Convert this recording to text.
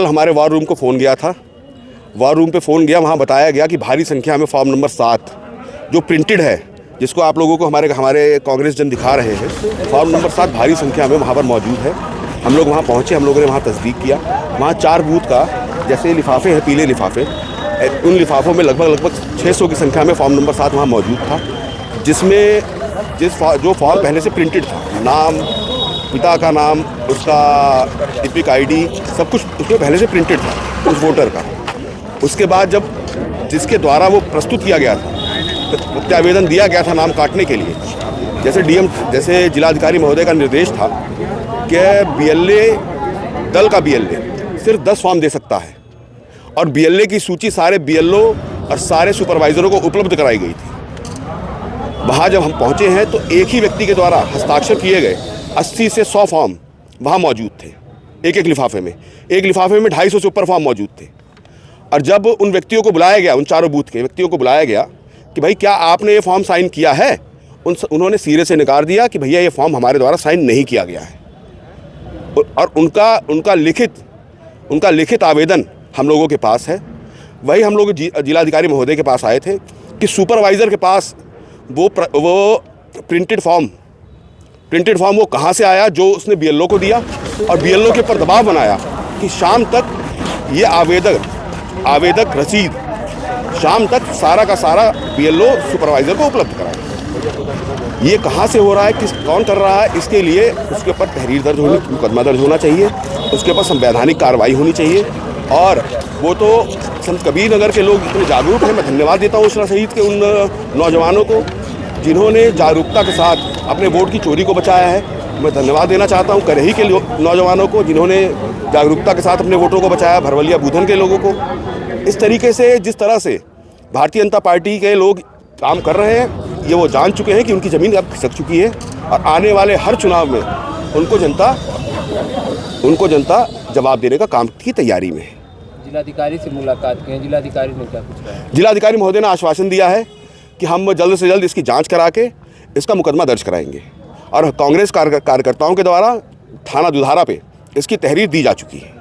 हमारे war room को phone गया था। वार रूम पे फ़ोन गया, वहाँ बताया गया कि भारी संख्या में फॉर्म नंबर 7 जो प्रिंटेड है, जिसको आप लोगों को हमारे कांग्रेस जन दिखा रहे हैं, फॉर्म नंबर 7 भारी संख्या में वहाँ पर मौजूद है। हम लोग वहाँ पहुँचे, हम लोगों ने वहाँ तस्दीक किया। वहाँ 4 बूथ का जैसे लिफाफे हैं, पीले लिफाफे, उन लिफाफों में लगभग 600 की संख्या में फॉर्म नंबर 7 वहाँ मौजूद था, जिसमें जो फॉर्म पहले से प्रिंटेड था, नाम, पिता का नाम, उसका इपिक आईडी, सब कुछ उसमें पहले से प्रिंटेड था उस वोटर का। उसके बाद जब जिसके द्वारा वो प्रस्तुत किया गया था, प्रत्यावेदन दिया गया था नाम काटने के लिए, जैसे जिलाधिकारी महोदय का निर्देश था कि बीएलए दल का बीएलए सिर्फ 10 फॉर्म दे सकता है, और बीएलए की सूची सारे बीएलओ और सारे सुपरवाइज़रों को उपलब्ध कराई गई थी। वहाँ जब हम पहुँचे हैं तो एक ही व्यक्ति के द्वारा हस्ताक्षर किए गए 80 से 100 फॉर्म वहाँ मौजूद थे, एक लिफाफे में 250 से ऊपर फॉर्म मौजूद थे। और जब उन व्यक्तियों को बुलाया गया, उन चारों बूथ के व्यक्तियों को बुलाया गया कि भाई क्या आपने ये फॉर्म साइन किया है, उन्होंने सिरे से नकार दिया कि भैया ये फॉर्म हमारे द्वारा साइन नहीं किया गया है। और उनका लिखित आवेदन हम लोगों के पास है। वही हम लोग जिलाधिकारी महोदय के पास आए थे कि सुपरवाइज़र के पास वो प्रिंटेड फॉर्म वो कहाँ से आया, जो उसने बीएलओ को दिया, और बीएलओ के ऊपर दबाव बनाया कि शाम तक ये आवेदक रसीद शाम तक सारा का सारा बीएलओ सुपरवाइज़र को उपलब्ध कराए। ये कहाँ से हो रहा है, कौन कर रहा है, इसके लिए उसके ऊपर तहरीर दर्ज होनी, मुकदमा दर्ज होना चाहिए, उसके ऊपर संवैधानिक कार्रवाई होनी चाहिए। और वो तो संत कबीर नगर के लोग इतने जागरूक हैं। मैं धन्यवाद देता हूँ उसरा शहीद के उन नौजवानों को जिन्होंने जागरूकता के साथ अपने वोट की चोरी को बचाया है। मैं धन्यवाद देना चाहता हूँ करही के नौजवानों को जिन्होंने जागरूकता के साथ अपने वोटों को बचाया, भरवलिया बूधन के लोगों को। इस तरीके से जिस तरह से भारतीय जनता पार्टी के लोग काम कर रहे हैं, ये वो जान चुके हैं कि उनकी ज़मीन अब खिसक चुकी है, और आने वाले हर चुनाव में उनको जनता जवाब देने का काम की तैयारी में है। जिलाधिकारी से मुलाकात की, जिलाधिकारी ने क्या कुछ कहा? जिलाधिकारी महोदय ने आश्वासन दिया है कि हम जल्द से जल्द इसकी जांच करा के इसका मुकदमा दर्ज कराएंगे, और कांग्रेस कार्यकर्ताओं के द्वारा थाना दुधारा पे इसकी तहरीर दी जा चुकी है।